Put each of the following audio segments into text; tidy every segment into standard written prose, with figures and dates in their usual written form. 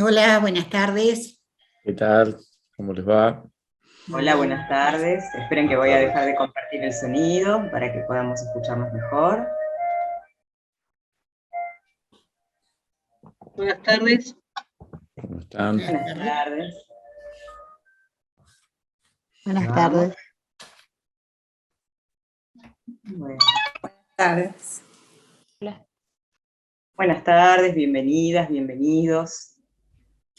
Hola, buenas tardes. ¿Qué tal? ¿Cómo les va? Muy Hola, bien, buenas gracias. tardes. Esperen que Buenas voy a dejar tardes. de compartir el sonido para que podamos escucharnos mejor. Buenas tardes. ¿Cómo están? Buenas Buenas tardes. tardes. Buenas Vamos. tardes. Bueno. Tardes. Hola. Buenas tardes, bienvenidas, bienvenidos.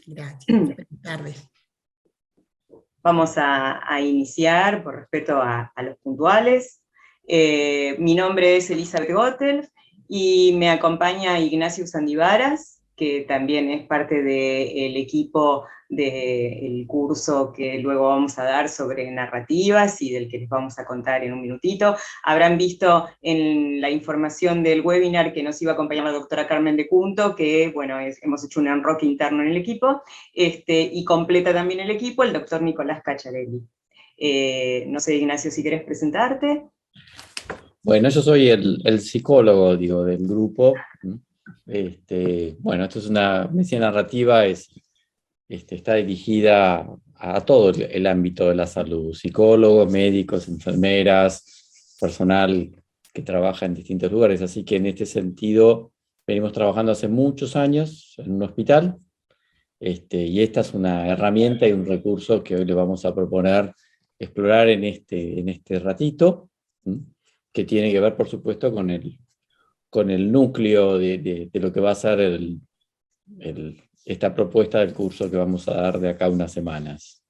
Gracias. Buenas tardes. Vamos a iniciar por respeto a los puntuales. Mi nombre es Elizabeth Gottel y me acompaña Ignacio Sandivaras, que también es parte del equipo del curso que luego vamos a dar sobre narrativas y del que les vamos a contar en un minutito. Habrán visto en la información del webinar que nos iba a acompañar la doctora Carmen de Cunto, que bueno, hemos hecho un enroque interno en el equipo, y completa también el equipo el doctor Nicolás Cacciarelli. No sé, Ignacio, si querés presentarte. Bueno, yo soy el psicólogo, digo, del grupo. Bueno, esto es una medicina narrativa, está dirigida a todo el ámbito de la salud, psicólogos, médicos, enfermeras, personal que trabaja en distintos lugares, así que en este sentido venimos trabajando hace muchos años en un hospital, y esta es una herramienta y un recurso que hoy le vamos a proponer explorar en este ratito, ¿m? Que tiene que ver, por supuesto, con el núcleo de lo que va a ser esta propuesta del curso que vamos a dar de acá a unas semanas.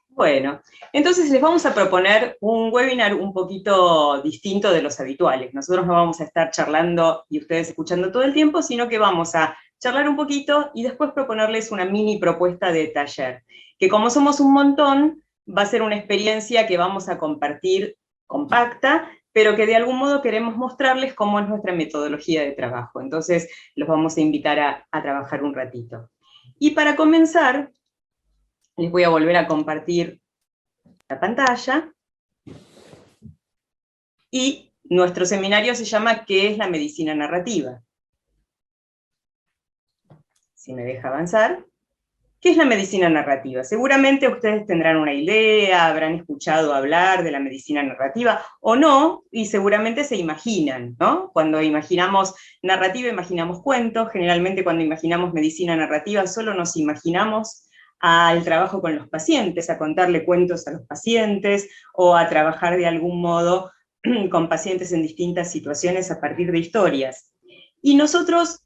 Bueno, entonces les vamos a proponer un webinar un poquito distinto de los habituales. Nosotros no vamos a estar charlando y ustedes escuchando todo el tiempo, sino que vamos a charlar un poquito y después proponerles una mini propuesta de taller, que como somos un montón, va a ser una experiencia que vamos a compartir compacta, pero que de algún modo queremos mostrarles cómo es nuestra metodología de trabajo. Entonces los vamos a invitar a trabajar un ratito. Y para comenzar, les voy a volver a compartir la pantalla. Y nuestro seminario se llama ¿Qué es la medicina narrativa? Si me deja avanzar. ¿Qué es la medicina narrativa? Seguramente ustedes tendrán una idea, habrán escuchado hablar de la medicina narrativa o no, y seguramente se imaginan, ¿no? Cuando imaginamos narrativa, imaginamos cuentos. Generalmente cuando imaginamos medicina narrativa solo nos imaginamos al trabajo con los pacientes, a contarle cuentos a los pacientes o a trabajar de algún modo con pacientes en distintas situaciones a partir de historias. Y nosotros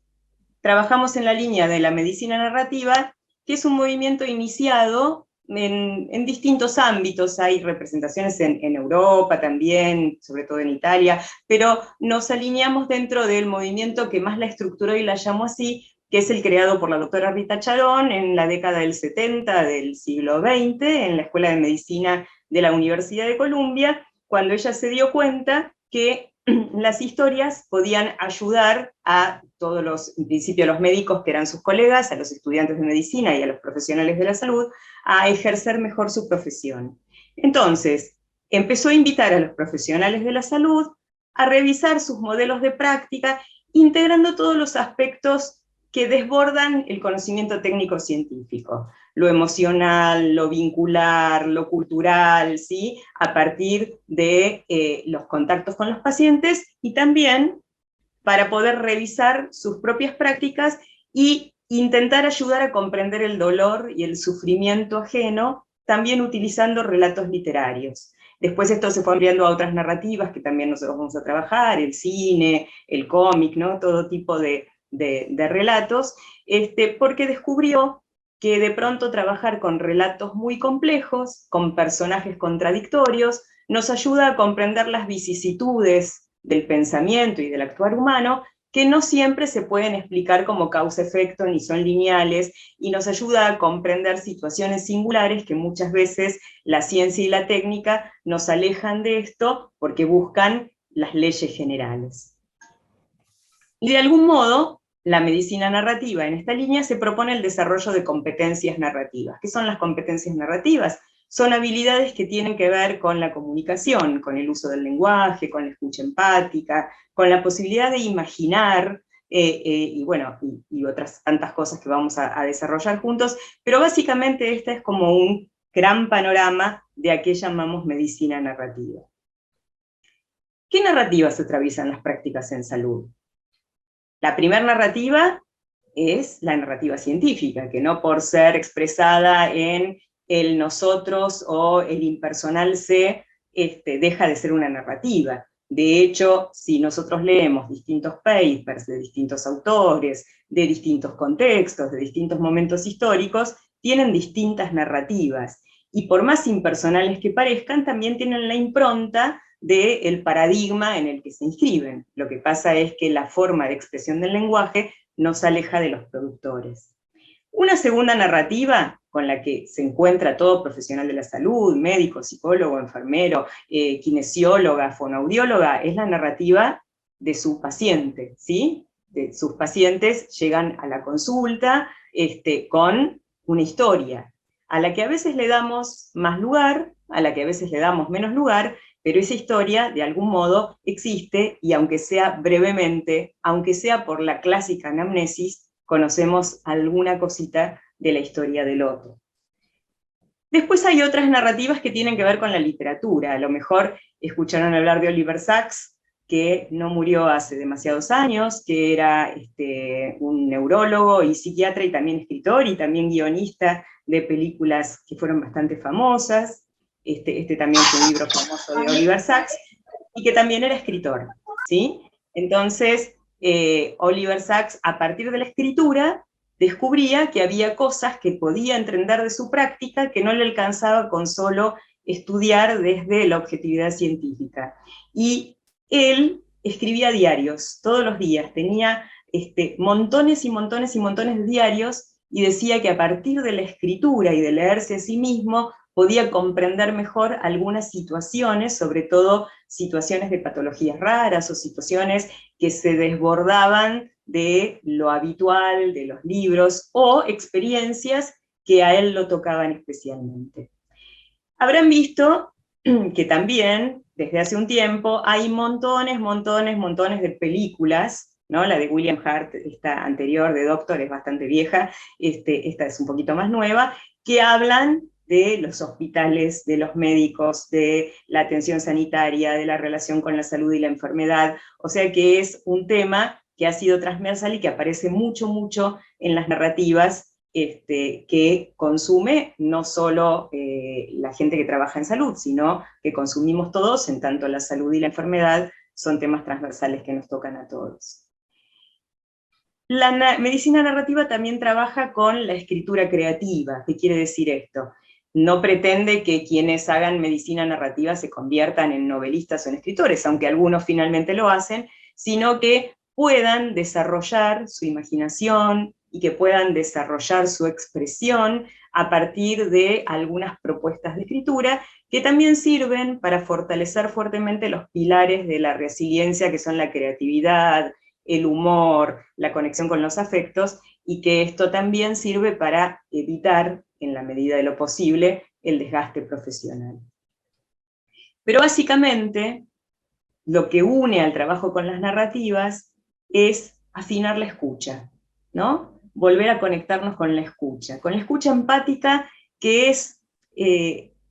trabajamos en la línea de la medicina narrativa, que es un movimiento iniciado en distintos ámbitos. Hay representaciones en Europa también, sobre todo en Italia, pero nos alineamos dentro del movimiento que más la estructuró y la llamó así, que es el creado por la doctora Rita Charón en la década del 70 del siglo XX, en la Escuela de Medicina de la Universidad de Columbia, cuando ella se dio cuenta que las historias podían ayudar a todos los, en principio a los médicos que eran sus colegas, a los estudiantes de medicina y a los profesionales de la salud, a ejercer mejor su profesión. Entonces, empezó a invitar a los profesionales de la salud a revisar sus modelos de práctica, integrando todos los aspectos que desbordan el conocimiento técnico-científico, lo emocional, lo vincular, lo cultural, ¿sí? A partir de los contactos con los pacientes y también para poder revisar sus propias prácticas y intentar ayudar a comprender el dolor y el sufrimiento ajeno, también utilizando relatos literarios. Después esto se fue ampliando a otras narrativas que también nosotros vamos a trabajar, el cine, el cómic, ¿no? Todo tipo de relatos, porque descubrió que de pronto trabajar con relatos muy complejos, con personajes contradictorios, nos ayuda a comprender las vicisitudes del pensamiento y del actuar humano, que no siempre se pueden explicar como causa-efecto ni son lineales, y nos ayuda a comprender situaciones singulares que muchas veces la ciencia y la técnica nos alejan de esto porque buscan las leyes generales. Y de algún modo, la medicina narrativa en esta línea se propone el desarrollo de competencias narrativas. ¿Qué son las competencias narrativas? Son habilidades que tienen que ver con la comunicación, con el uso del lenguaje, con la escucha empática, con la posibilidad de imaginar y bueno, y otras tantas cosas que vamos a desarrollar juntos, pero básicamente este es como un gran panorama de a qué llamamos medicina narrativa. ¿Qué narrativas se atraviesan las prácticas en salud? La primera narrativa es la narrativa científica, que no por ser expresada en el nosotros o el impersonal se deja de ser una narrativa. De hecho, si nosotros leemos distintos papers de distintos autores, de distintos contextos, de distintos momentos históricos, tienen distintas narrativas. Y por más impersonales que parezcan, también tienen la impronta del paradigma en el que se inscriben. Lo que pasa es que la forma de expresión del lenguaje nos aleja de los productores. Una segunda narrativa con la que se encuentra todo profesional de la salud, médico, psicólogo, enfermero, kinesióloga, fonoaudióloga, es la narrativa de su paciente, ¿sí? Sus pacientes llegan a la consulta con una historia, a la que a veces le damos más lugar, a la que a veces le damos menos lugar, pero esa historia, de algún modo, existe, y aunque sea brevemente, aunque sea por la clásica anamnesis, conocemos alguna cosita de la historia del otro. Después hay otras narrativas que tienen que ver con la literatura. A lo mejor escucharon hablar de Oliver Sacks, que no murió hace demasiados años, que era un neurólogo y psiquiatra y también escritor y también guionista de películas que fueron bastante famosas. Este también fue un libro famoso de Oliver Sacks, y que también era escritor, ¿sí? Entonces, Oliver Sacks, a partir de la escritura, descubría que había cosas que podía entender de su práctica que no le alcanzaba con solo estudiar desde la objetividad científica. Y él escribía diarios, todos los días, tenía montones y montones y montones de diarios, y decía que a partir de la escritura y de leerse a sí mismo, podía comprender mejor algunas situaciones, sobre todo situaciones de patologías raras o situaciones que se desbordaban de lo habitual, de los libros, o experiencias que a él lo tocaban especialmente. Habrán visto que también, desde hace un tiempo, hay montones de películas, ¿no? La de William Hart, esta anterior de Doctor, es bastante vieja, esta es un poquito más nueva, que hablan de los hospitales, de los médicos, de la atención sanitaria, de la relación con la salud y la enfermedad, o sea que es un tema que ha sido transversal y que aparece mucho en las narrativas que consume no solo la gente que trabaja en salud, sino que consumimos todos, en tanto la salud y la enfermedad son temas transversales que nos tocan a todos. La medicina narrativa también trabaja con la escritura creativa. ¿Qué quiere decir esto? No pretende que quienes hagan medicina narrativa se conviertan en novelistas o en escritores, aunque algunos finalmente lo hacen, sino que puedan desarrollar su imaginación y que puedan desarrollar su expresión a partir de algunas propuestas de escritura que también sirven para fortalecer fuertemente los pilares de la resiliencia, que son la creatividad, el humor, la conexión con los afectos, y que esto también sirve para evitar, en la medida de lo posible, el desgaste profesional. Pero básicamente, lo que une al trabajo con las narrativas es afinar la escucha, ¿no? Volver a conectarnos con la escucha empática, que es,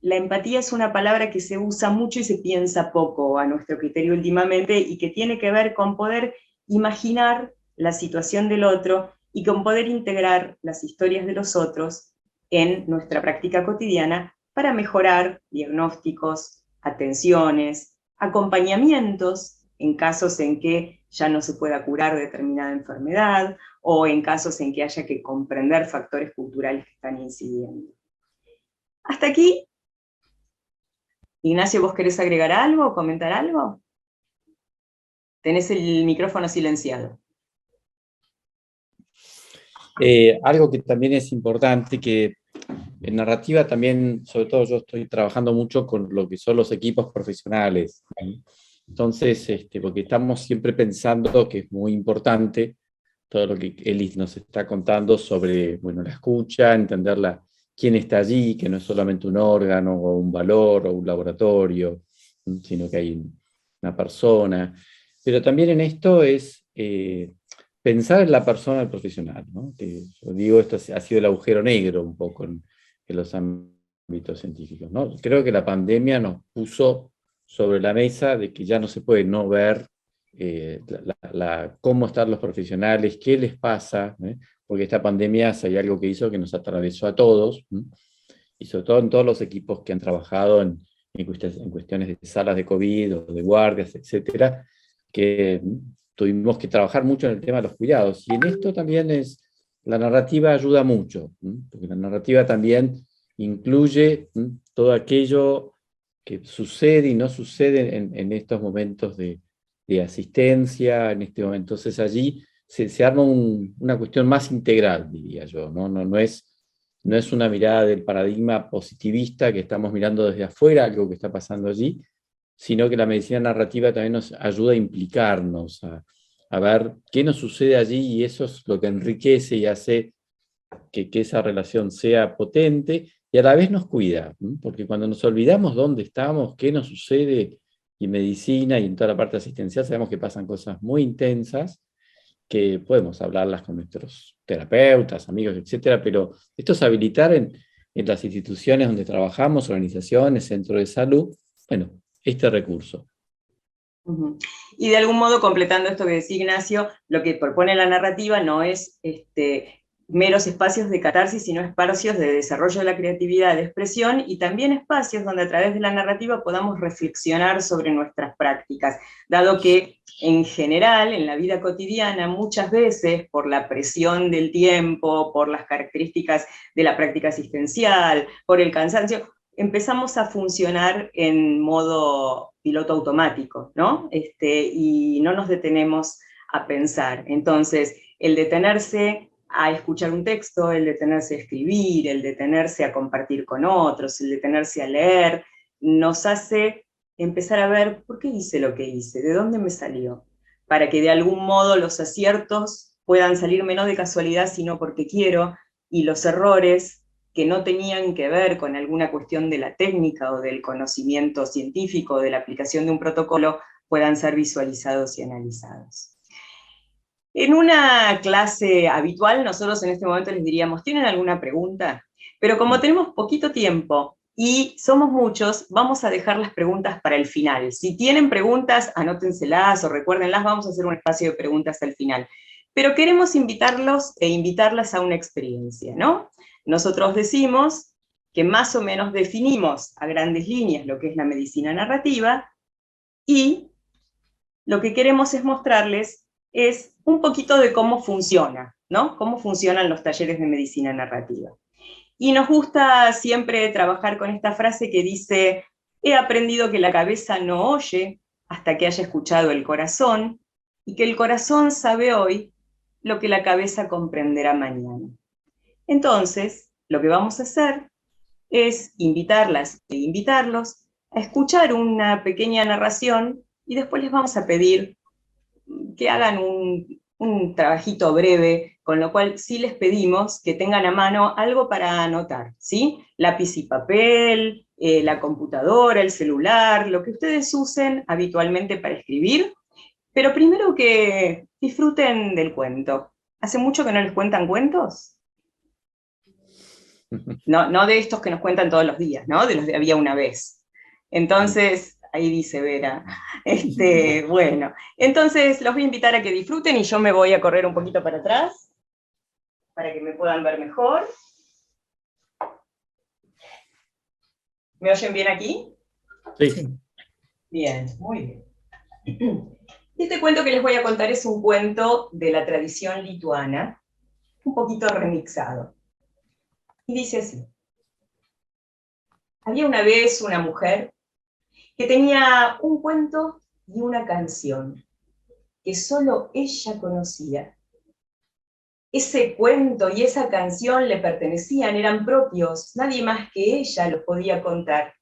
la empatía es una palabra que se usa mucho y se piensa poco a nuestro criterio últimamente, y que tiene que ver con poder imaginar la situación del otro y con poder integrar las historias de los otros en nuestra práctica cotidiana para mejorar diagnósticos, atenciones, acompañamientos en casos en que ya no se pueda curar determinada enfermedad, o en casos en que haya que comprender factores culturales que están incidiendo. Hasta aquí. Ignacio, ¿vos querés agregar algo o comentar algo? Tenés el micrófono silenciado. Algo que también es importante, que en narrativa también, sobre todo yo estoy trabajando mucho con lo que son los equipos profesionales. Entonces, porque estamos siempre pensando que es muy importante todo lo que Elis nos está contando sobre, bueno, la escucha, entenderla, quién está allí, que no es solamente un órgano o un valor o un laboratorio, sino que hay una persona. Pero también en esto es pensar en la persona del profesional, ¿no? Que yo digo, esto ha sido el agujero negro un poco en los ámbitos científicos, ¿no? Creo que la pandemia nos puso sobre la mesa de que ya no se puede no ver cómo están los profesionales, qué les pasa, porque esta pandemia, si hay algo que hizo, que nos atravesó a todos, y sobre todo en todos los equipos que han trabajado en cuestiones de salas de COVID o de guardias, etcétera, que tuvimos que trabajar mucho en el tema de los cuidados. Y en esto también la narrativa ayuda mucho, porque la narrativa también incluye todo aquello que sucede y no sucede en estos momentos de asistencia, en este momento. Entonces allí se arma una cuestión más integral, diría yo, no es una mirada del paradigma positivista que estamos mirando desde afuera, algo que está pasando allí, sino que la medicina narrativa también nos ayuda a implicarnos, a ver qué nos sucede allí, y eso es lo que enriquece y hace que esa relación sea potente, y a la vez nos cuida, porque cuando nos olvidamos dónde estamos, qué nos sucede en medicina y en toda la parte asistencial, sabemos que pasan cosas muy intensas, que podemos hablarlas con nuestros terapeutas, amigos, etcétera, pero esto es habilitar en las instituciones donde trabajamos, organizaciones, centros de salud, bueno, este recurso. Y de algún modo, completando esto que decía Ignacio, lo que propone la narrativa no es meros espacios de catarsis, sino espacios de desarrollo de la creatividad, de expresión, y también espacios donde a través de la narrativa podamos reflexionar sobre nuestras prácticas, dado que en general, en la vida cotidiana, muchas veces, por la presión del tiempo, por las características de la práctica asistencial, por el cansancio, empezamos a funcionar en modo piloto automático, ¿no? Y no nos detenemos a pensar. Entonces, el detenerse a escuchar un texto, el detenerse a escribir, el detenerse a compartir con otros, el detenerse a leer, nos hace empezar a ver por qué hice lo que hice, de dónde me salió, para que de algún modo los aciertos puedan salirme no de casualidad, sino porque quiero, y los errores que no tenían que ver con alguna cuestión de la técnica o del conocimiento científico o de la aplicación de un protocolo puedan ser visualizados y analizados. En una clase habitual, nosotros en este momento les diríamos, ¿tienen alguna pregunta? Pero como tenemos poquito tiempo y somos muchos, vamos a dejar las preguntas para el final. Si tienen preguntas, anótenselas o recuérdenlas, vamos a hacer un espacio de preguntas al final. Pero queremos invitarlos e invitarlas a una experiencia, ¿no? Nosotros decimos que más o menos definimos a grandes líneas lo que es la medicina narrativa, y lo que queremos es mostrarles es un poquito de cómo funciona, ¿no? Cómo funcionan los talleres de medicina narrativa. Y nos gusta siempre trabajar con esta frase que dice, he aprendido que la cabeza no oye hasta que haya escuchado el corazón, y que el corazón sabe hoy lo que la cabeza comprenderá mañana. Entonces, lo que vamos a hacer es invitarlas e invitarlos a escuchar una pequeña narración, y después les vamos a pedir que hagan un trabajito breve, con lo cual sí les pedimos que tengan a mano algo para anotar, ¿sí? Lápiz y papel, la computadora, el celular, lo que ustedes usen habitualmente para escribir, pero primero que disfruten del cuento. ¿Hace mucho que no les cuentan cuentos? No de estos que nos cuentan todos los días, ¿no? De los de había una vez. Entonces, ahí dice Vera. Bueno, entonces los voy a invitar a que disfruten, y yo me voy a correr un poquito para atrás, para que me puedan ver mejor. ¿Me oyen bien aquí? Sí. Bien, muy bien. Este cuento que les voy a contar es un cuento de la tradición lituana, un poquito remixado. Y dice así. Había una vez una mujer que tenía un cuento y una canción que solo ella conocía. Ese cuento y esa canción le pertenecían, eran propios, nadie más que ella los podía contar.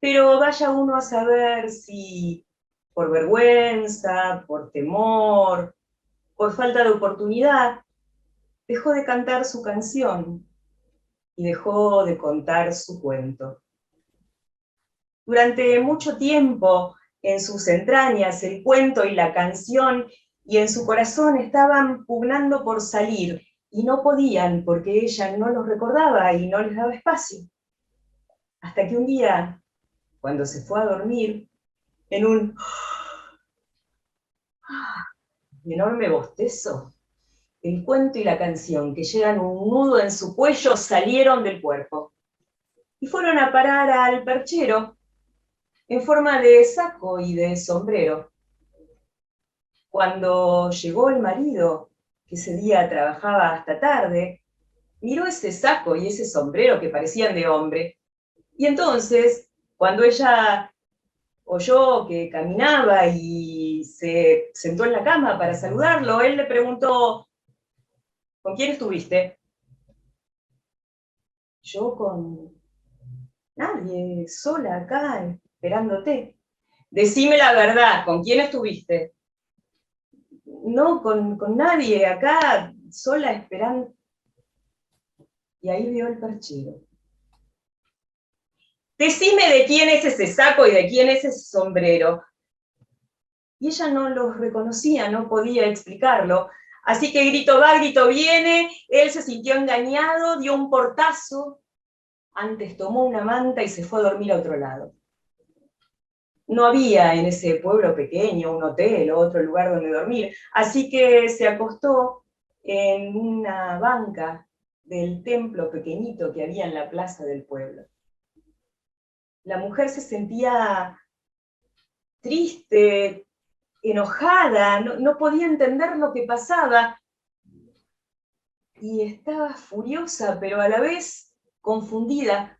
Pero vaya uno a saber si por vergüenza, por temor, por falta de oportunidad, dejó de cantar su canción y dejó de contar su cuento. Durante mucho tiempo, en sus entrañas, el cuento y la canción y en su corazón estaban pugnando por salir, y no podían porque ella no los recordaba y no les daba espacio. Hasta que un día, cuando se fue a dormir, en un enorme bostezo, el cuento y la canción, que llegan un nudo en su cuello, salieron del cuerpo y fueron a parar al perchero en forma de saco y de sombrero. Cuando llegó el marido, que ese día trabajaba hasta tarde, miró ese saco y ese sombrero que parecían de hombre, y entonces, cuando ella oyó que caminaba y se sentó en la cama para saludarlo, él le preguntó: ¿con quién estuviste? Yo con nadie, sola acá, esperándote. Decime la verdad, ¿con quién estuviste? No, con nadie, acá, sola esperando. Y ahí vio el perchero. Decime de quién es ese saco y de quién es ese sombrero. Y ella no los reconocía, no podía explicarlo. Así que grito va, grito viene, él se sintió engañado, dio un portazo, antes tomó una manta y se fue a dormir a otro lado. No había en ese pueblo pequeño un hotel o otro lugar donde dormir, así que se acostó en una banca del templo pequeñito que había en la plaza del pueblo. La mujer se sentía triste, enojada, no podía entender lo que pasaba, y estaba furiosa, pero a la vez confundida.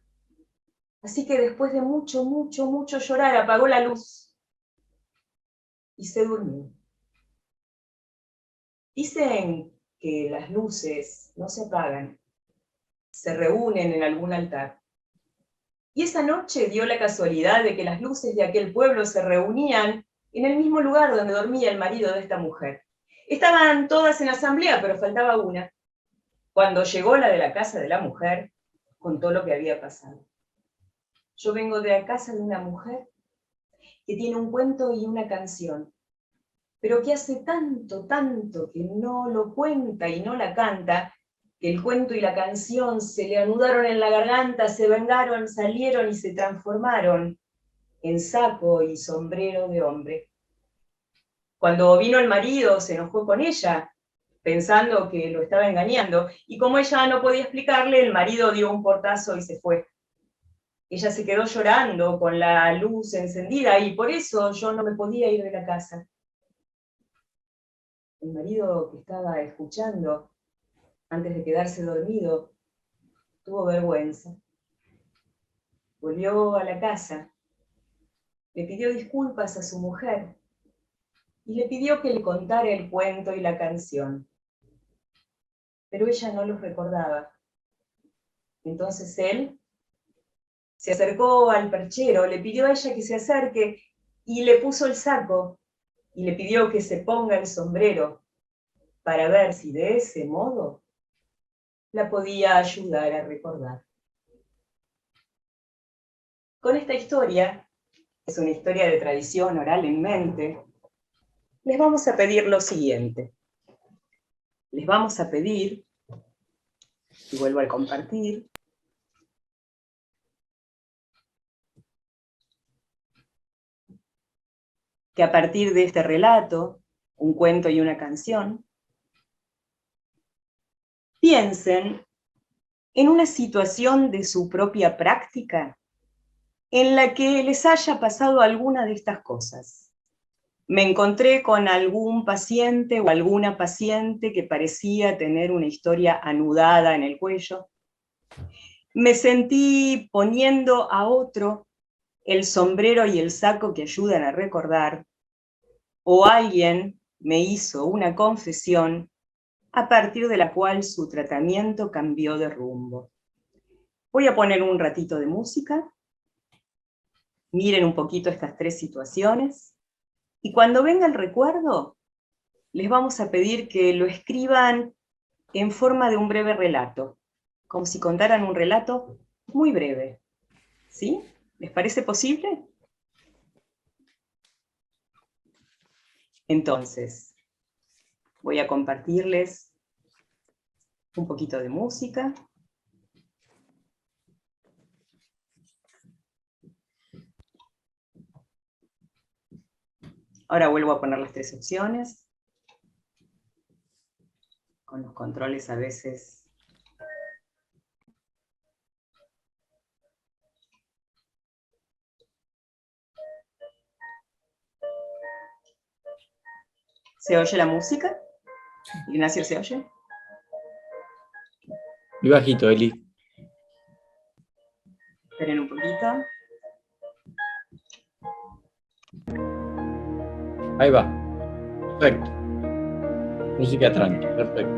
Así que después de mucho, mucho, mucho llorar, apagó la luz y se durmió. Dicen que las luces no se apagan, se reúnen en algún altar. Y esa noche dio la casualidad de que las luces de aquel pueblo se reunían en el mismo lugar donde dormía el marido de esta mujer. Estaban todas en asamblea, pero faltaba una. Cuando llegó la de la casa de la mujer, contó lo que había pasado. Yo vengo de la casa de una mujer que tiene un cuento y una canción, pero que hace tanto, tanto que no lo cuenta y no la canta, que el cuento y la canción se le anudaron en la garganta, se vengaron, salieron y se transformaron en saco y sombrero de hombre. Cuando vino el marido, se enojó con ella, pensando que lo estaba engañando, y como ella no podía explicarle, el marido dio un portazo y se fue. Ella se quedó llorando con la luz encendida, y por eso yo no me podía ir de la casa. El marido, que estaba escuchando antes de quedarse dormido, tuvo vergüenza. Volvió a la casa, le pidió disculpas a su mujer y le pidió que le contara el cuento y la canción. Pero ella no los recordaba. Entonces él se acercó al perchero, le pidió a ella que se acerque y le puso el saco y le pidió que se ponga el sombrero para ver si de ese modo la podía ayudar a recordar. Con esta historia, es una historia de tradición oral en mente, les vamos a pedir lo siguiente. Les vamos a pedir, y vuelvo a compartir, que a partir de este relato, un cuento y una canción, piensen en una situación de su propia práctica en la que les haya pasado alguna de estas cosas. Me encontré con algún paciente o alguna paciente que parecía tener una historia anudada en el cuello. Me sentí poniendo a otro el sombrero y el saco que ayudan a recordar, o alguien me hizo una confesión a partir de la cual su tratamiento cambió de rumbo. Voy a poner un ratito de música, miren un poquito estas tres situaciones, y cuando venga el recuerdo, les vamos a pedir que lo escriban en forma de un breve relato, como si contaran un relato muy breve. ¿Sí? ¿Les parece posible? Entonces, voy a compartirles un poquito de música. Ahora vuelvo a poner las 3 opciones. Con los controles a veces... ¿Se oye la música? Ignacio, ¿se oye? Muy bajito, Eli. Esperen un poquito. Ahí va. Perfecto. Música tranqui, perfecto.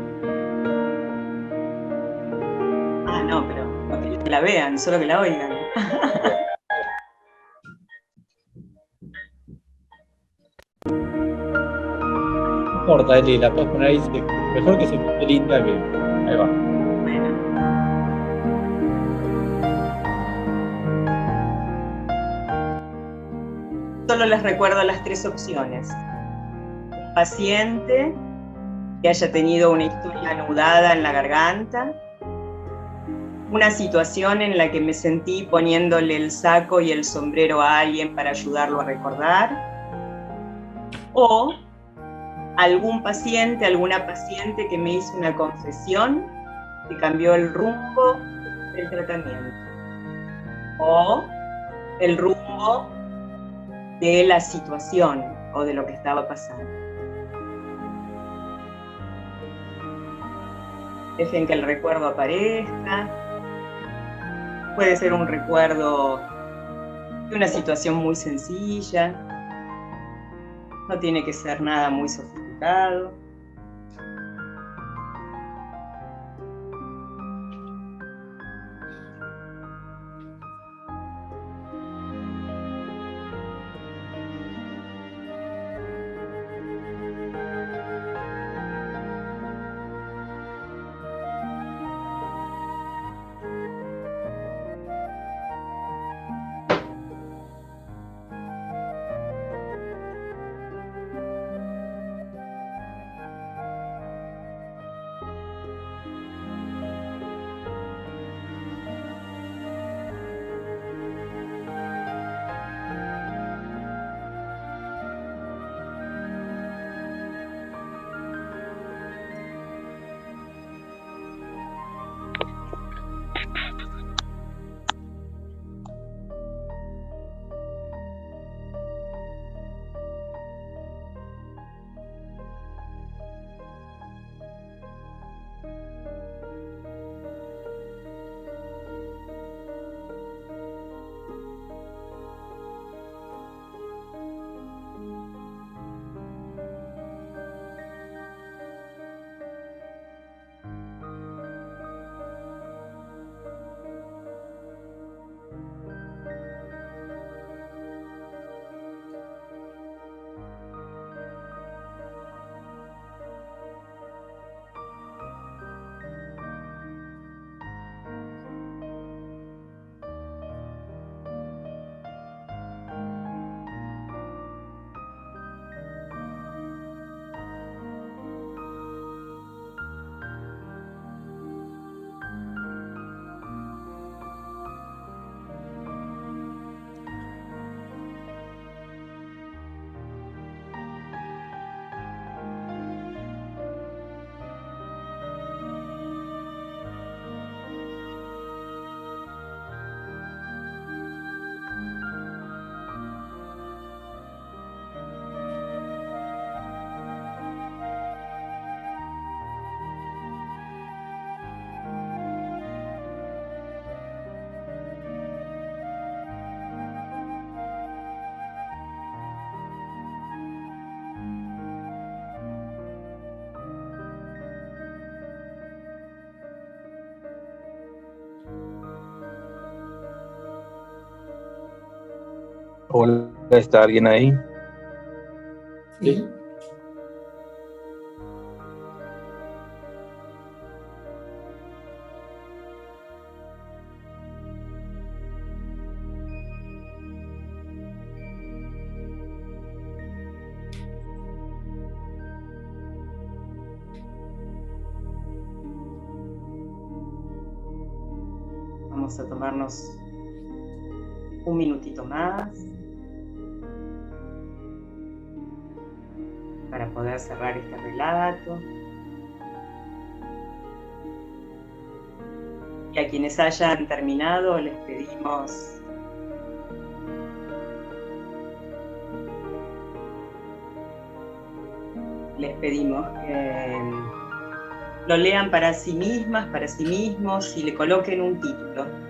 Ah, no, pero no quería que la vean, solo que la oigan. No importa, Eli, la puedes poner ahí. Mejor que se escuche linda que. Ahí va. Bueno. Solo les recuerdo las 3 opciones. Un paciente que haya tenido una historia anudada en la garganta, una situación en la que me sentí poniéndole el saco y el sombrero a alguien para ayudarlo a recordar, o algún paciente, alguna paciente que me hizo una confesión que cambió el rumbo del tratamiento, o el rumbo de la situación o de lo que estaba pasando. Dejen que el recuerdo aparezca. Puede ser un recuerdo de una situación muy sencilla. No tiene que ser nada muy sofisticado. Hola, ¿está alguien ahí? Sí. Vamos a tomarnos un minutito más para poder cerrar este relato. Y a quienes hayan terminado les pedimos que lo lean para sí mismas, para sí mismos y le coloquen un título.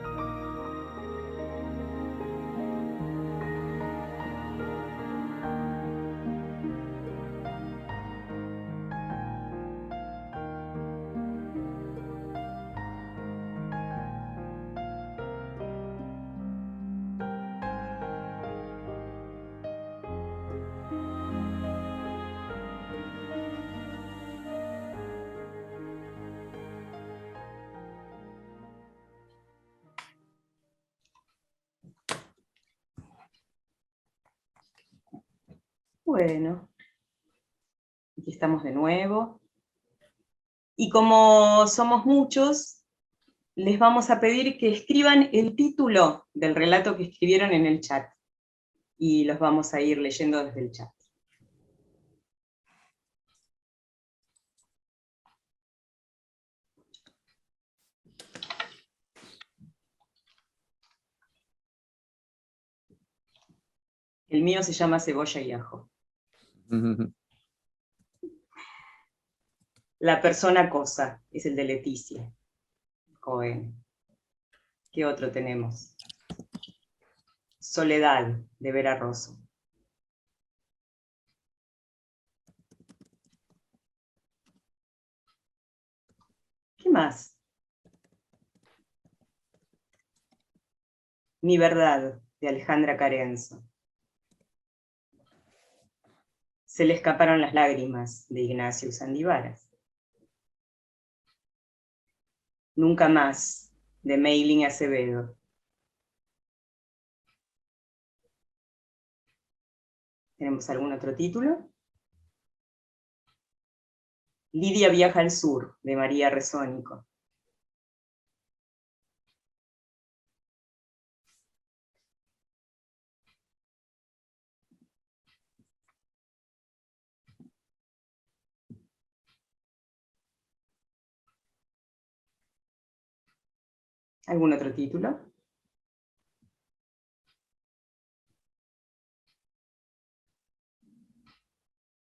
Bueno, aquí estamos de nuevo. Y como somos muchos, les vamos a pedir que escriban el título del relato que escribieron en el chat. Y los vamos a ir leyendo desde el chat. El mío se llama Cebolla y Ajo. La persona cosa es el de Leticia Cohen. ¿Qué otro tenemos? Soledad, de Vera Rosso. ¿Qué más? Mi verdad, de Alejandra Carenzo. Se le escaparon las lágrimas, de Ignacio Sandivaras. Nunca más, de Meilín Acevedo. ¿Tenemos algún otro título? Lidia viaja al sur, de María Resónico. ¿Algún otro título?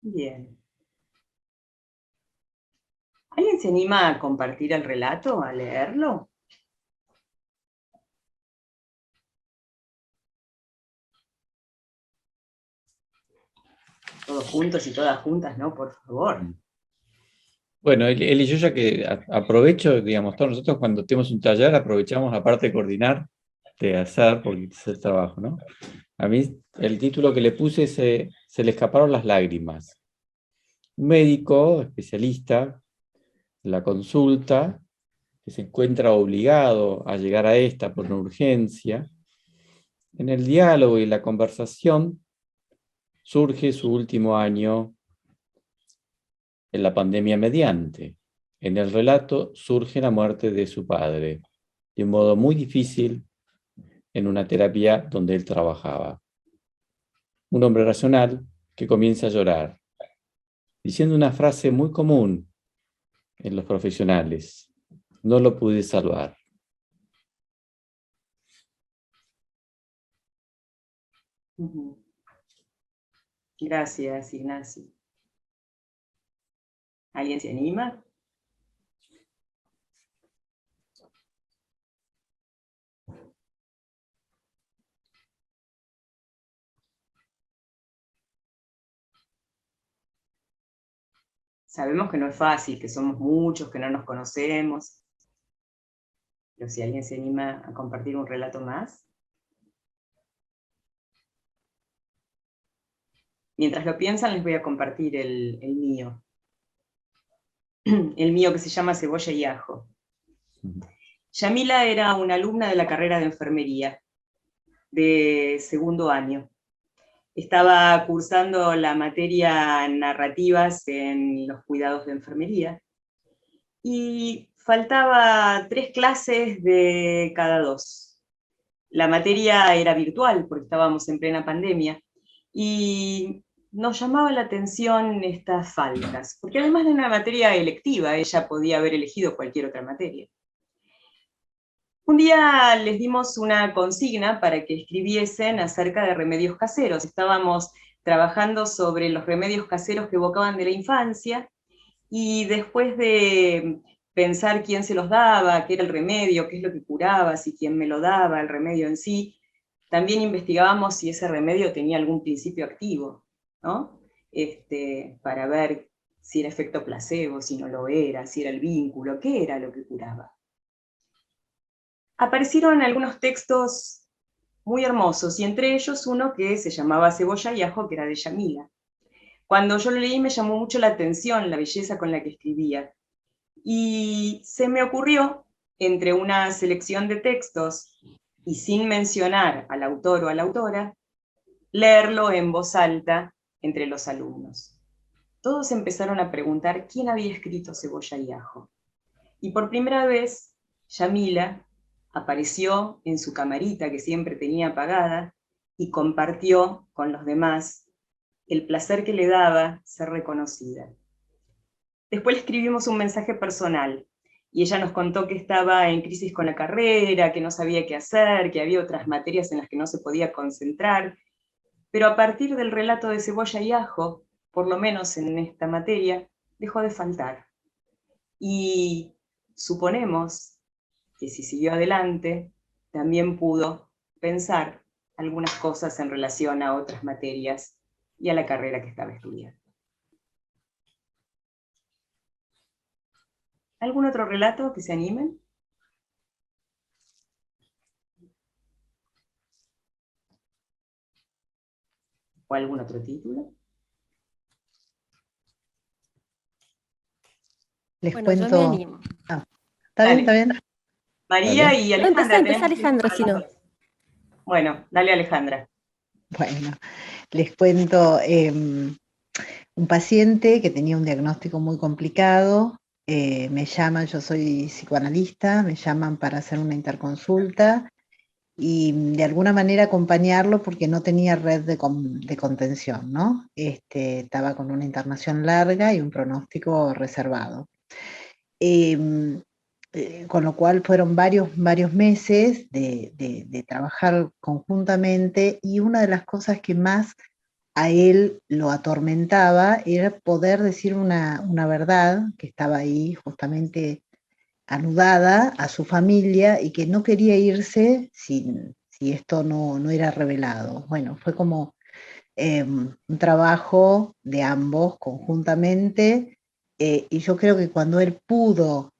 Bien. ¿Alguien se anima a compartir el relato, a leerlo? Todos juntos y todas juntas, ¿no? Por favor. Bueno, Eli, yo ya que aprovecho, digamos, todos nosotros cuando tenemos un taller aprovechamos la parte de coordinar, de hacer, porque es el trabajo, ¿no? A mí el título que le puse es Se le escaparon las lágrimas. Un médico especialista, la consulta, que se encuentra obligado a llegar a esta por una urgencia, en el diálogo y la conversación surge su último año en la pandemia mediante. En el relato surge la muerte de su padre, de un modo muy difícil en una terapia donde él trabajaba. Un hombre racional que comienza a llorar, diciendo una frase muy común en los profesionales: no lo pude salvar. Gracias, Ignacio. ¿Alguien se anima? Sabemos que no es fácil, que somos muchos, que no nos conocemos. Pero si alguien se anima a compartir un relato más. Mientras lo piensan, les voy a compartir el mío. El mío que se llama Cebolla y Ajo. Yamila era una alumna de la carrera de enfermería, de segundo año. Estaba cursando la materia narrativas en los cuidados de enfermería. Y faltaba 3 clases de cada 2. La materia era virtual porque estábamos en plena pandemia, y nos llamaba la atención estas faltas, porque además de una materia electiva, ella podía haber elegido cualquier otra materia. Un día les dimos una consigna para que escribiesen acerca de remedios caseros. Estábamos trabajando sobre los remedios caseros que evocaban de la infancia, y después de pensar quién se los daba, qué era el remedio, qué es lo que curaba, si quién me lo daba, el remedio en sí, también investigábamos si ese remedio tenía algún principio activo, ¿no? Para ver si era efecto placebo, si no lo era, si era el vínculo, qué era lo que curaba. Aparecieron algunos textos muy hermosos, y entre ellos uno que se llamaba Cebolla y Ajo, que era de Yamila. Cuando yo lo leí me llamó mucho la atención la belleza con la que escribía, y se me ocurrió, entre una selección de textos, y sin mencionar al autor o a la autora, leerlo en voz alta entre los alumnos. Todos empezaron a preguntar quién había escrito Cebolla y Ajo. Y por primera vez, Yamila apareció en su camarita que siempre tenía apagada y compartió con los demás el placer que le daba ser reconocida. Después le escribimos un mensaje personal, y ella nos contó que estaba en crisis con la carrera, que no sabía qué hacer, que había otras materias en las que no se podía concentrar, pero a partir del relato de Cebolla y Ajo, por lo menos en esta materia, dejó de faltar. Y suponemos que si siguió adelante, también pudo pensar algunas cosas en relación a otras materias y a la carrera que estaba estudiando. ¿Algún otro relato que se animen? ¿O algún otro título? Les Bueno, yo me cuento. animo. Está bien, Dale. está bien. María Dale. y No, Alejandra. empezá tenemos tiempo Alejandra, para si los no. dos. Bueno, dale Alejandra. Bueno, les cuento un paciente que tenía un diagnóstico muy complicado. Me llaman, yo soy psicoanalista, me llaman para hacer una interconsulta y de alguna manera acompañarlo porque no tenía red de contención, ¿no? Estaba con una internación larga y un pronóstico reservado. Con lo cual fueron varios meses de trabajar conjuntamente, y una de las cosas que más a él lo atormentaba era poder decir una verdad que estaba ahí justamente anudada a su familia y que no quería irse si esto no era revelado. Bueno, fue como un trabajo de ambos conjuntamente, y yo creo que cuando él pudo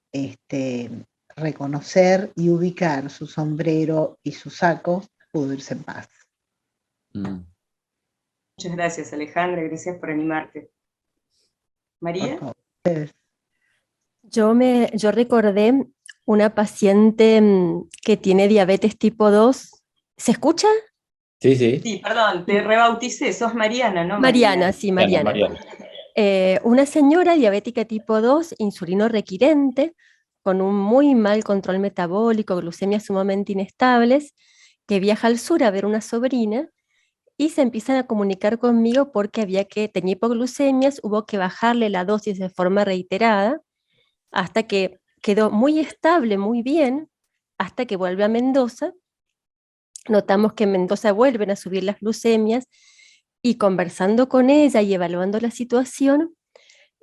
reconocer y ubicar su sombrero y su saco, pudo irse en paz. Muchas gracias Alejandra, gracias por animarte. María. Por favor. Yo recordé una paciente que tiene diabetes tipo 2. ¿Se escucha? Sí, sí. Sí, perdón, te rebauticé, sos Mariana, ¿no? Mariana, sí, Mariana. Mariana. Una señora diabética tipo 2, insulino requirente, con un muy mal control metabólico, glucemias sumamente inestables, que viaja al sur a ver una sobrina, y se empiezan a comunicar conmigo porque tenía hipoglucemias, hubo que bajarle la dosis de forma reiterada, hasta que quedó muy estable, muy bien, hasta que vuelve a Mendoza. Notamos que en Mendoza vuelven a subir las glucemias, y conversando con ella y evaluando la situación,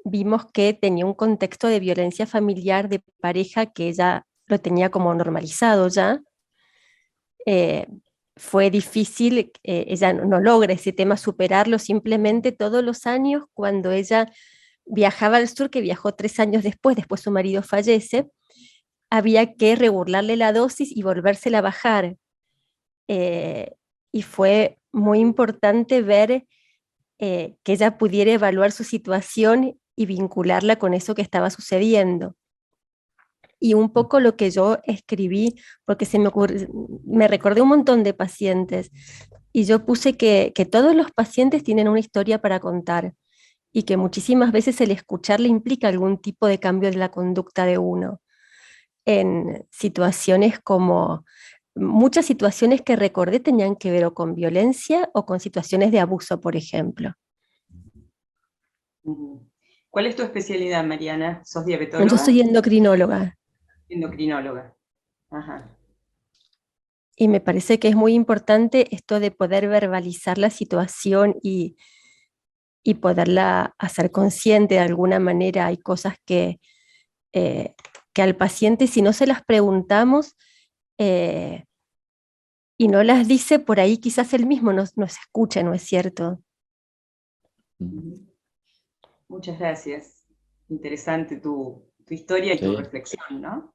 vimos que tenía un contexto de violencia familiar de pareja que ella lo tenía como normalizado ya. Fue difícil, ella no logra ese tema superarlo, simplemente todos los años cuando ella viajaba al sur, que viajó 3 años después su marido fallece, había que regularle la dosis y volvérsela a bajar. Y fue muy importante ver que ella pudiera evaluar su situación y vincularla con eso que estaba sucediendo. Y un poco lo que yo escribí, porque me recordé un montón de pacientes, y yo puse que todos los pacientes tienen una historia para contar, y que muchísimas veces el escucharle implica algún tipo de cambio de la conducta de uno. en situaciones como, muchas situaciones que recordé tenían que ver o con violencia o con situaciones de abuso, por ejemplo. Ujú. ¿Cuál es tu especialidad, Mariana? ¿Sos diabetóloga? Yo soy endocrinóloga. Endocrinóloga. Ajá. Y me parece que es muy importante esto de poder verbalizar la situación y poderla hacer consciente de alguna manera. Hay cosas que al paciente, si no se las preguntamos eh, y no las dice, por ahí quizás él mismo no se escucha, ¿no es cierto? Ujú. Muchas gracias. Interesante tu historia y tu Sí. reflexión, ¿no?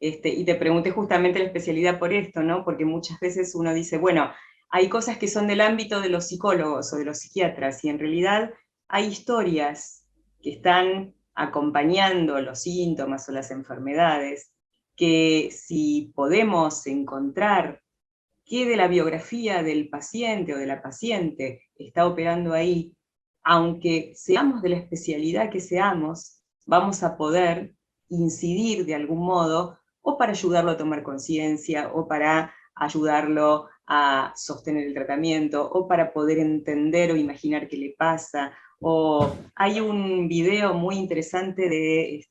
Y te pregunté justamente la especialidad por esto, ¿no? Porque muchas veces uno dice, bueno, hay cosas que son del ámbito de los psicólogos o de los psiquiatras, y en realidad hay historias que están acompañando los síntomas o las enfermedades, que si podemos encontrar qué de la biografía del paciente o de la paciente está operando ahí, aunque seamos de la especialidad que seamos, vamos a poder incidir de algún modo, o para ayudarlo a tomar conciencia, o para ayudarlo a sostener el tratamiento, o para poder entender o imaginar qué le pasa. O hay un video muy interesante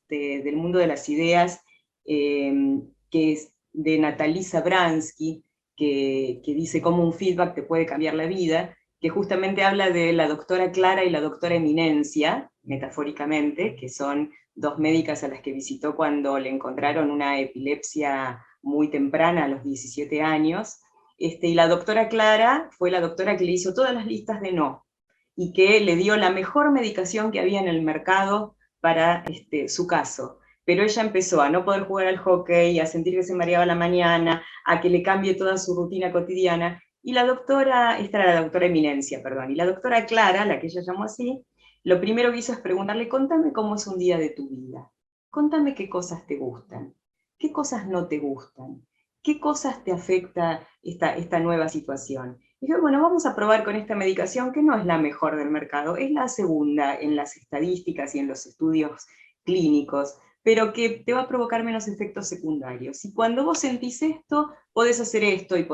del mundo de las ideas, que es de Natalie Zabransky, que dice cómo un feedback te puede cambiar la vida, que justamente habla de la doctora Clara y la doctora Eminencia, metafóricamente, que son dos médicas a las que visitó cuando le encontraron una epilepsia muy temprana, a los 17 años, y la doctora Clara fue la doctora que le hizo todas las listas de no, y que le dio la mejor medicación que había en el mercado para su caso. Pero ella empezó a no poder jugar al hockey, a sentir que se mareaba la mañana, a que le cambie toda su rutina cotidiana, y la doctora, esta era la doctora Eminencia, perdón, y la doctora Clara, la que ella llamó así, lo primero que hizo es preguntarle, contame cómo es un día de tu vida, contame qué cosas te gustan, qué cosas no te gustan, qué cosas te afecta esta nueva situación. Y dije, bueno, vamos a probar con esta medicación que no es la mejor del mercado, es la segunda en las estadísticas y en los estudios clínicos, pero que te va a provocar menos efectos secundarios. Y cuando vos sentís esto, podés hacer esto, y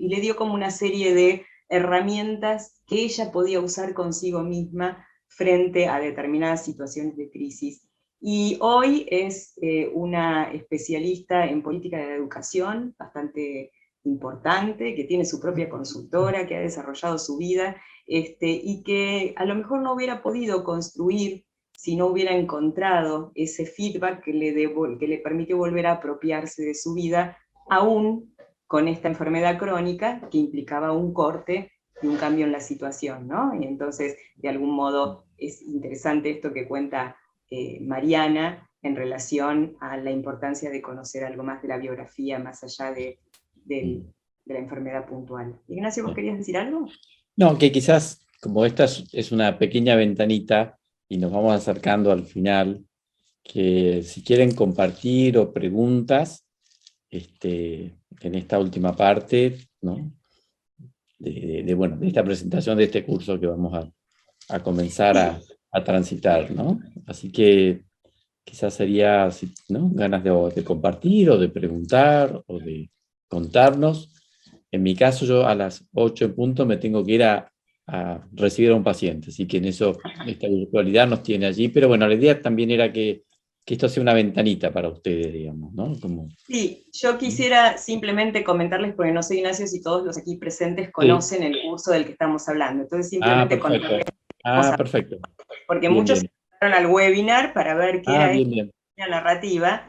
le dio como una serie de herramientas que ella podía usar consigo misma frente a determinadas situaciones de crisis. Y hoy es una especialista en política de la educación, bastante importante, que tiene su propia consultora, que ha desarrollado su vida, y que a lo mejor no hubiera podido construir si no hubiera encontrado ese feedback que le permitió volver a apropiarse de su vida, aún con esta enfermedad crónica que implicaba un corte y un cambio en la situación, ¿no? Y entonces, de algún modo, es interesante esto que cuenta Mariana en relación a la importancia de conocer algo más de la biografía, más allá de la enfermedad puntual. Ignacio, ¿vos querías decir algo? No, que quizás, como esta es una pequeña ventanita y nos vamos acercando al final, que si quieren compartir o preguntas en esta última parte, ¿no? Bueno, de esta presentación de este curso que vamos a comenzar a transitar, ¿no? Así que quizás sería, ¿no? Ganas de compartir o de preguntar o de contarnos. En mi caso, yo a las 8 en punto me tengo que ir a recibir a un paciente, así que en eso esta virtualidad nos tiene allí, pero bueno, la idea también era que esto sea una ventanita para ustedes, digamos, ¿no? Como, sí, yo quisiera simplemente comentarles, porque no sé, Ignacio, si todos los aquí presentes sí. conocen el curso del que estamos hablando, entonces simplemente contarles, Perfecto. porque Bien, muchos bien. entraron al webinar para ver qué era Bien, bien. esta narrativa,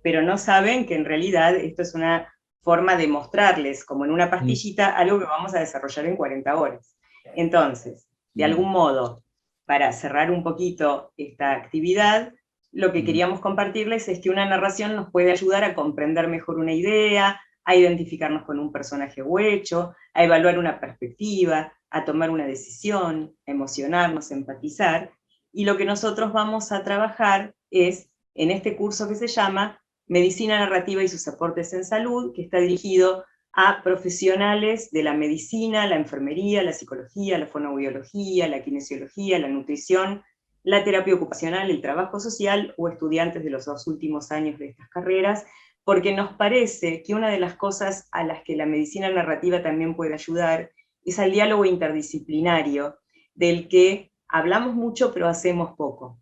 pero no saben que en realidad esto es una forma de mostrarles, como en una pastillita, algo que vamos a desarrollar en 40 horas. Entonces, de algún modo, para cerrar un poquito esta actividad, lo que queríamos compartirles es que una narración nos puede ayudar a comprender mejor una idea, a identificarnos con un personaje o hecho, a evaluar una perspectiva, a tomar una decisión, a emocionarnos, a empatizar, y lo que nosotros vamos a trabajar es en este curso que se llama Medicina Narrativa y sus aportes en salud, que está dirigido a profesionales de la medicina, la enfermería, la psicología, la fonoaudiología, la kinesiología, la nutrición, la terapia ocupacional, el trabajo social, o estudiantes de los 2 últimos años de estas carreras, porque nos parece que una de las cosas a las que la medicina narrativa también puede ayudar es al diálogo interdisciplinario, del que hablamos mucho pero hacemos poco.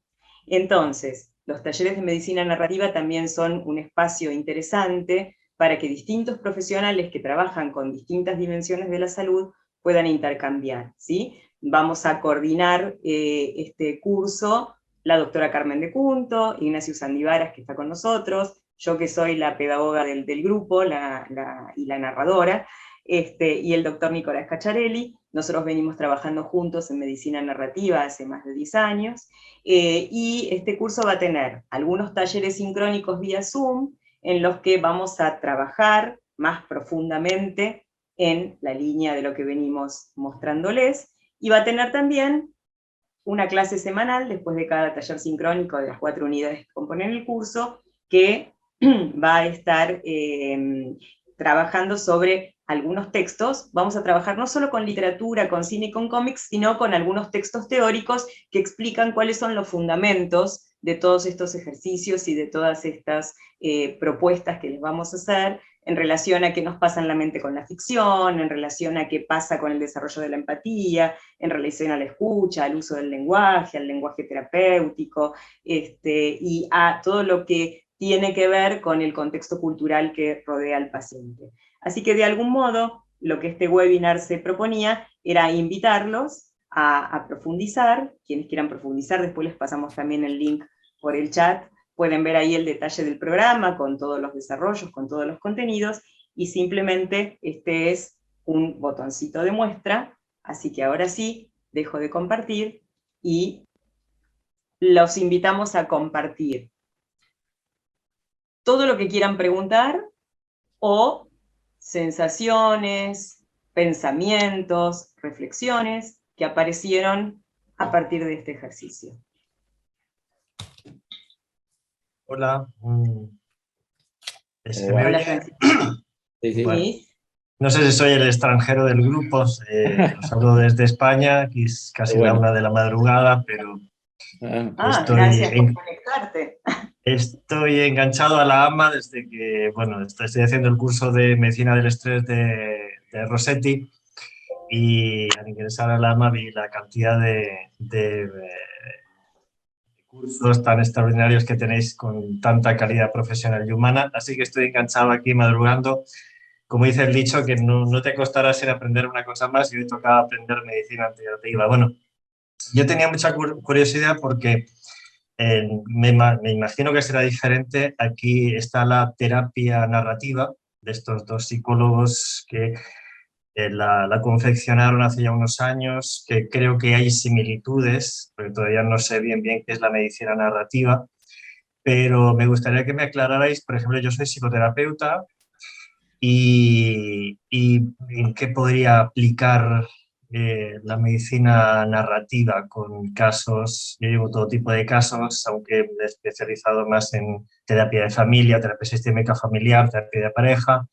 Entonces, los talleres de medicina narrativa también son un espacio interesante para que distintos profesionales que trabajan con distintas dimensiones de la salud puedan intercambiar, ¿sí? Vamos a coordinar este curso la doctora Carmen de Cunto, Ignacio Sandivaras, que está con nosotros, yo que soy la pedagoga del grupo y la narradora, y el doctor Nicolás Cacciarelli. Nosotros venimos trabajando juntos en medicina narrativa hace más de 10 años, y este curso va a tener algunos talleres sincrónicos vía Zoom, en los que vamos a trabajar más profundamente en la línea de lo que venimos mostrándoles, y va a tener también una clase semanal después de cada taller sincrónico de las 4 unidades que componen el curso, que va a estar trabajando sobre algunos textos. Vamos a trabajar no solo con literatura, con cine y con cómics, sino con algunos textos teóricos que explican cuáles son los fundamentos de todos estos ejercicios y de todas estas propuestas que les vamos a hacer, en relación a qué nos pasa en la mente con la ficción, en relación a qué pasa con el desarrollo de la empatía, en relación a la escucha, al uso del lenguaje, al lenguaje terapéutico, y a todo lo que tiene que ver con el contexto cultural que rodea al paciente. Así que de algún modo, lo que este webinar se proponía era invitarlos a profundizar. Quienes quieran profundizar, después les pasamos también el link por el chat, pueden ver ahí el detalle del programa, con todos los desarrollos, con todos los contenidos, y simplemente este es un botoncito de muestra. Así que ahora sí, dejo de compartir, y los invitamos a compartir todo lo que quieran preguntar, o sensaciones, pensamientos, reflexiones que aparecieron a partir de este ejercicio. Hola. ¿Se me Hola, oye? Francisco. Sí, sí. Bueno, ¿Sí? no sé si soy el extranjero del grupo, os hablo desde España, aquí es casi la 1 de la madrugada, pero Gracias por conectarte. estoy enganchado a la AMA desde que, bueno, estoy haciendo el curso de Medicina del Estrés de Rossetti, y al ingresar a la AMA vi la cantidad de cursos tan extraordinarios que tenéis con tanta calidad profesional y humana, así que estoy enganchado aquí madrugando. Como dice el dicho, que no te costará sin aprender una cosa más, y hoy tocaba aprender medicina alternativa. Bueno, yo tenía mucha curiosidad porque me imagino que será diferente. Aquí está la terapia narrativa de estos 2 psicólogos que la confeccionaron hace ya unos años, que creo que hay similitudes, porque todavía no sé bien qué es la medicina narrativa, pero me gustaría que me aclararais. Por ejemplo, yo soy psicoterapeuta, y en qué podría aplicar la medicina narrativa con casos. Yo llevo todo tipo de casos, aunque me he especializado más en terapia de familia, terapia sistémica familiar, terapia de pareja,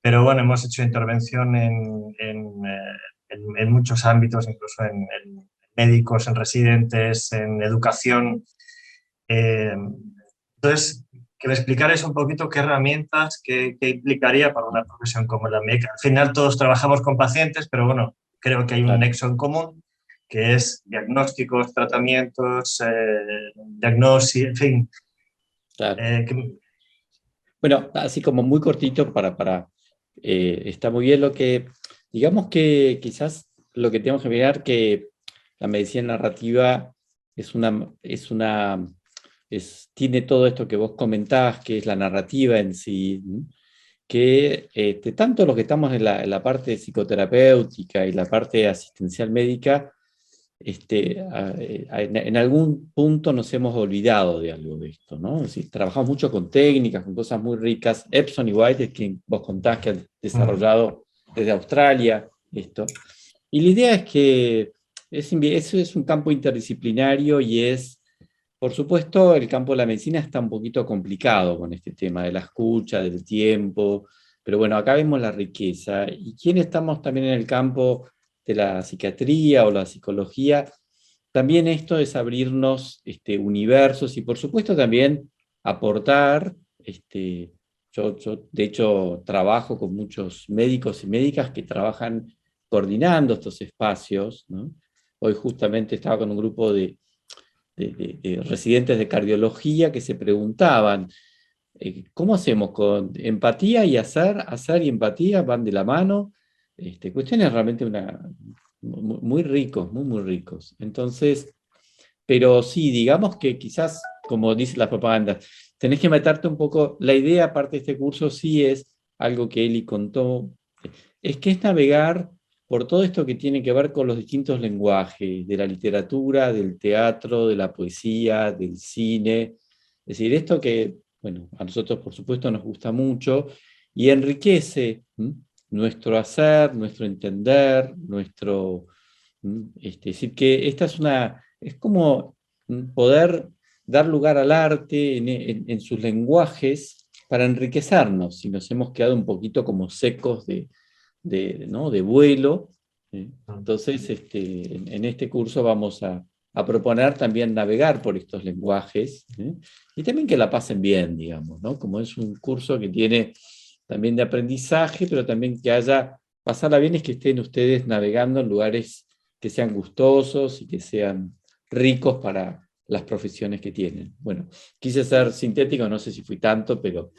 pero bueno, hemos hecho intervención en muchos ámbitos, incluso en médicos, en residentes, en educación. Entonces, que me explicarais un poquito qué herramientas, qué implicaría para una profesión como la mía. Al final todos trabajamos con pacientes, pero bueno, creo que hay un nexo en común, que es diagnósticos, tratamientos, diagnosis, en fin. Claro. Bueno, así como muy cortito está muy bien lo que, digamos que quizás lo que tenemos que mirar, que la medicina narrativa tiene todo esto que vos comentás, que es la narrativa en sí, que tanto los que estamos en la parte psicoterapéutica y la parte asistencial médica, en algún punto nos hemos olvidado de algo de esto, ¿no? Es decir, trabajamos mucho con técnicas, con cosas muy ricas. Epson y White es quien vos contás que han desarrollado desde Australia esto. Y la idea es que eso es un campo interdisciplinario, y por supuesto, el campo de la medicina está un poquito complicado con este tema de la escucha, del tiempo, pero bueno, acá vemos la riqueza. Y quienes estamos también en el campo de la psiquiatría o la psicología, también esto es abrirnos universos y por supuesto también aportar. Yo de hecho trabajo con muchos médicos y médicas que trabajan coordinando estos espacios, ¿no? Hoy justamente estaba con un grupo de residentes de cardiología que se preguntaban, ¿cómo hacemos con empatía y hacer y empatía van de la mano? Cuestiones realmente muy ricos, muy ricos. Entonces, pero sí, digamos que quizás, como dice la propaganda, tenés que meterte un poco, la idea aparte de este curso sí es algo que Eli contó, es que es navegar por todo esto que tiene que ver con los distintos lenguajes, de la literatura, del teatro, de la poesía, del cine. Es decir, esto que, bueno, a nosotros por supuesto nos gusta mucho y enriquece nuestro hacer, nuestro entender, nuestro... Es decir, que esta es como poder dar lugar al arte en sus lenguajes para enriquecernos, si nos hemos quedado un poquito como secos ¿no? de vuelo. Entonces, en este curso vamos a proponer también navegar por estos lenguajes, y también que la pasen bien, digamos, ¿no? Como es un curso que tiene también de aprendizaje, pero también que pasarla bien es que estén ustedes navegando en lugares que sean gustosos y que sean ricos para las profesiones que tienen. Bueno, quise ser sintético, no sé si fui tanto, pero...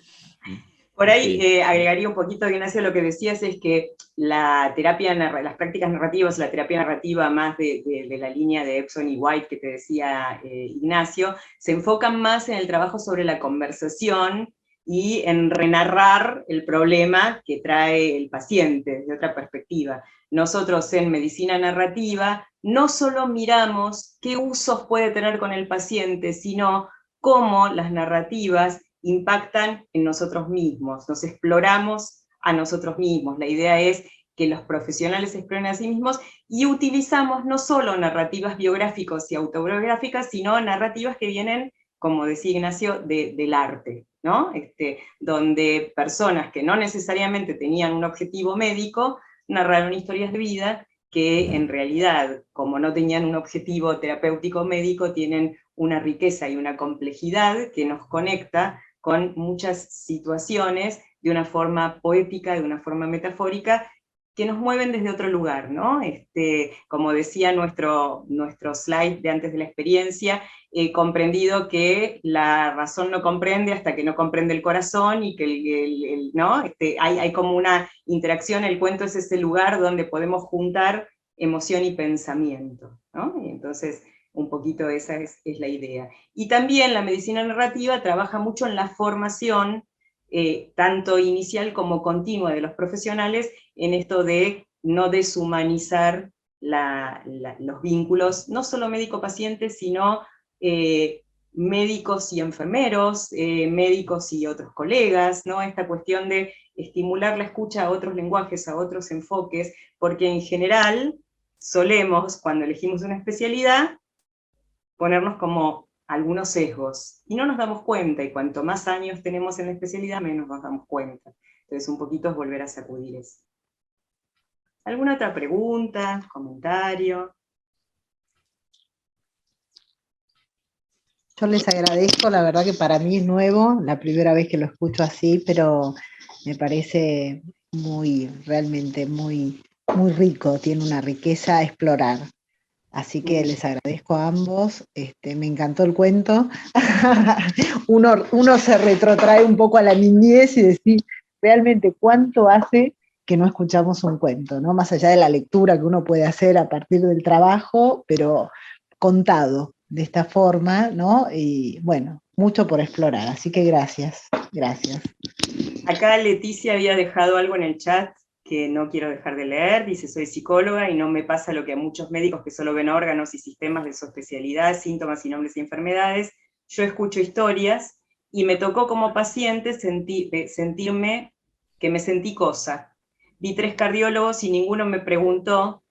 Por ahí agregaría un poquito, Ignacio, lo que decías es que las prácticas narrativas, la terapia narrativa más de la línea de Epson y White que te decía Ignacio, se enfocan más en el trabajo sobre la conversación y en renarrar el problema que trae el paciente desde otra perspectiva. Nosotros en medicina narrativa no solo miramos qué usos puede tener con el paciente, sino cómo las narrativas impactan en nosotros mismos, nos exploramos a nosotros mismos. La idea es que los profesionales se exploren a sí mismos y utilizamos no solo narrativas biográficas y autobiográficas, sino narrativas que vienen, como decía Ignacio, del arte, ¿no? Donde personas que no necesariamente tenían un objetivo médico narraron historias de vida que en realidad, como no tenían un objetivo terapéutico médico, tienen una riqueza y una complejidad que nos conecta con muchas situaciones de una forma poética, de una forma metafórica, que nos mueven desde otro lugar, ¿no? Como decía nuestro slide de antes de la experiencia, he comprendido que la razón no comprende hasta que no comprende el corazón, y que ¿no? Hay como una interacción, el cuento es ese lugar donde podemos juntar emoción y pensamiento, ¿no? Y entonces, un poquito esa es la idea. Y también la medicina narrativa trabaja mucho en la formación, tanto inicial como continua de los profesionales, en esto de no deshumanizar los vínculos, no solo médico-paciente, sino médicos y enfermeros, médicos y otros colegas, ¿no? Esta cuestión de estimular la escucha a otros lenguajes, a otros enfoques, porque en general solemos, cuando elegimos una especialidad, ponernos como algunos sesgos, y no nos damos cuenta, y cuanto más años tenemos en la especialidad, menos nos damos cuenta. Entonces un poquito es volver a sacudir eso. ¿Alguna otra pregunta, comentario? Yo les agradezco, la verdad que para mí es nuevo, la primera vez que lo escucho así, pero me parece realmente muy rico, tiene una riqueza a explorar. Así que les agradezco a ambos, me encantó el cuento. Uno se retrotrae un poco a la niñez y decir realmente cuánto hace que no escuchamos un cuento, ¿no? Más allá de la lectura que uno puede hacer a partir del trabajo, pero contado de esta forma, ¿no? Y bueno, mucho por explorar, así que gracias. Acá Leticia había dejado algo en el chat que no quiero dejar de leer, dice: soy psicóloga y no me pasa lo que a muchos médicos que solo ven órganos y sistemas de su especialidad, síntomas y nombres y enfermedades. Yo escucho historias y me tocó como paciente sentirme que me sentí cosa. Vi 3 cardiólogos y ninguno me preguntó,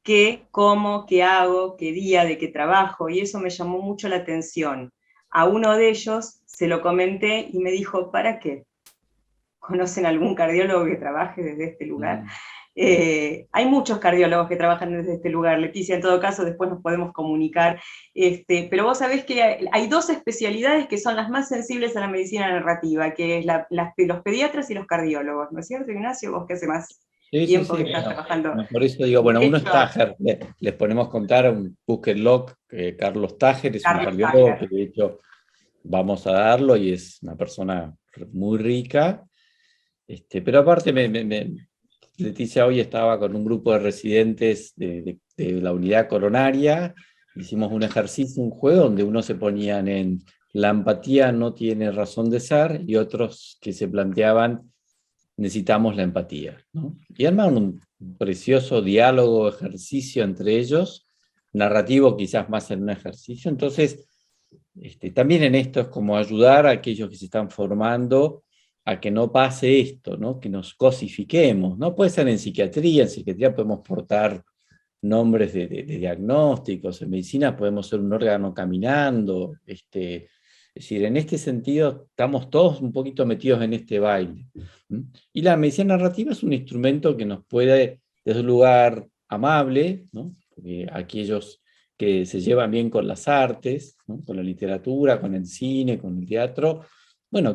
qué, cómo, qué hago, qué día, de qué trabajo, y eso me llamó mucho la atención. A uno de ellos se lo comenté y me dijo: ¿para qué? ¿Conocen algún cardiólogo que trabaje desde este lugar? Hay muchos cardiólogos que trabajan desde este lugar, Leticia, en todo caso después nos podemos comunicar, pero vos sabés que hay dos especialidades que son las más sensibles a la medicina narrativa, que es los pediatras y los cardiólogos, ¿no es cierto, Ignacio? Vos que hace más tiempo que estás trabajando. Por eso digo, bueno, uno es Tajer, les ponemos contar, búsquenlo, Carlos Tajer es un cardiólogo que de hecho vamos a darlo y es una persona muy rica, pero aparte Leticia hoy estaba con un grupo de residentes de la unidad coronaria, hicimos un ejercicio, un juego donde unos se ponían en la empatía no tiene razón de ser y otros que se planteaban necesitamos la empatía, ¿no? Y armaron un precioso diálogo, ejercicio entre ellos, narrativo quizás más en un ejercicio. Entonces, también en esto es como ayudar a aquellos que se están formando a que no pase esto, ¿no? Que nos cosifiquemos, ¿no? Puede ser en psiquiatría podemos portar nombres de diagnósticos, en medicina podemos ser un órgano caminando, es decir, en este sentido estamos todos un poquito metidos en este baile. Y la medicina narrativa es un instrumento que nos puede, desde un lugar amable, ¿no? Porque aquellos que se llevan bien con las artes, ¿no? Con la literatura, con el cine, con el teatro, bueno,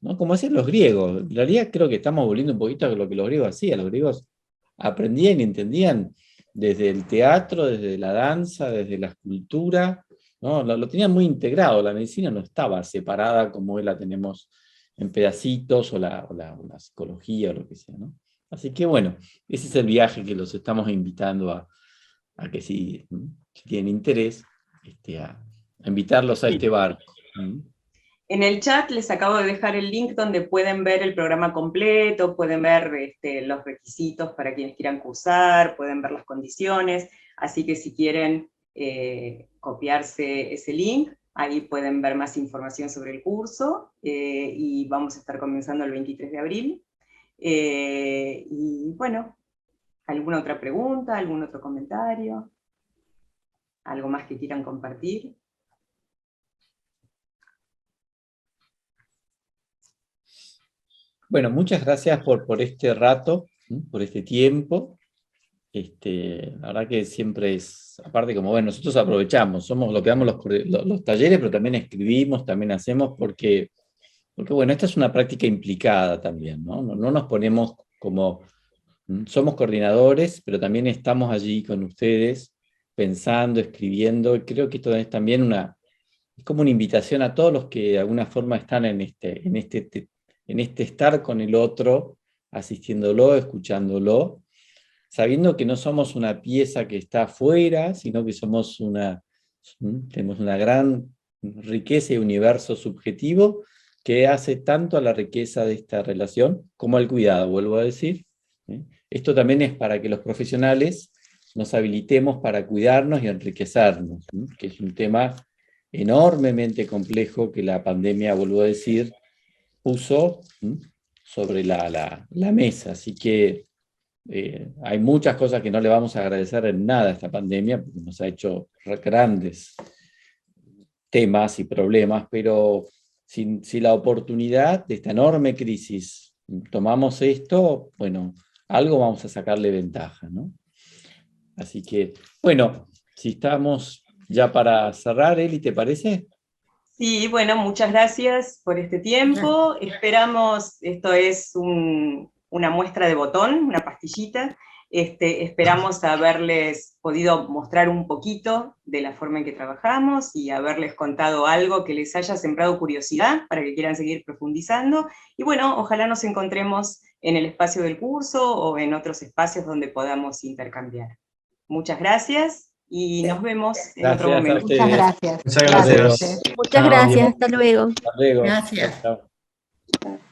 ¿no? Como hacían los griegos, en realidad creo que estamos volviendo un poquito a lo que los griegos hacían, los griegos aprendían y entendían desde el teatro, desde la danza, desde la escultura, ¿no? Lo tenían muy integrado, la medicina no estaba separada como hoy la tenemos en pedacitos, o la psicología, o lo que sea, ¿no? Así que bueno, ese es el viaje que los estamos invitando a que si tienen interés, a invitarlos a este barco. En el chat les acabo de dejar el link donde pueden ver el programa completo, pueden ver los requisitos para quienes quieran cursar, pueden ver las condiciones, así que si quieren copiarse ese link, ahí pueden ver más información sobre el curso, y vamos a estar comenzando el 23 de abril. Y bueno, ¿alguna otra pregunta, algún otro comentario? ¿Algo más que quieran compartir? Bueno, muchas gracias por este rato, por este tiempo. La verdad que siempre es, aparte como bueno, nosotros aprovechamos, somos lo que damos los talleres, pero también escribimos, también hacemos, porque bueno, esta es una práctica implicada también, ¿no? No nos ponemos como, somos coordinadores, pero también estamos allí con ustedes, pensando, escribiendo, y creo que esto es también es como una invitación a todos los que de alguna forma están en este estar con el otro, asistiéndolo, escuchándolo, sabiendo que no somos una pieza que está afuera, sino que tenemos una gran riqueza y universo subjetivo que hace tanto a la riqueza de esta relación como al cuidado, vuelvo a decir. Esto también es para que los profesionales nos habilitemos para cuidarnos y enriquecernos, que es un tema enormemente complejo que la pandemia, vuelvo a decir, puso sobre la mesa. Así que hay muchas cosas que no le vamos a agradecer en nada a esta pandemia, porque nos ha hecho grandes temas y problemas, pero si la oportunidad de esta enorme crisis tomamos esto, bueno, algo vamos a sacarle ventaja, ¿no? Así que, bueno, si estamos ya para cerrar, Eli, ¿te parece? Sí, bueno, muchas gracias por este tiempo. Esperamos, esto es una muestra de botón, una pastillita. Esperamos haberles podido mostrar un poquito de la forma en que trabajamos y haberles contado algo que les haya sembrado curiosidad para que quieran seguir profundizando. Y bueno, ojalá nos encontremos en el espacio del curso o en otros espacios donde podamos intercambiar. Muchas gracias y nos vemos en otro momento. Muchas gracias. Muchas gracias. Muchas gracias, hasta luego. Hasta luego. Gracias. Chao.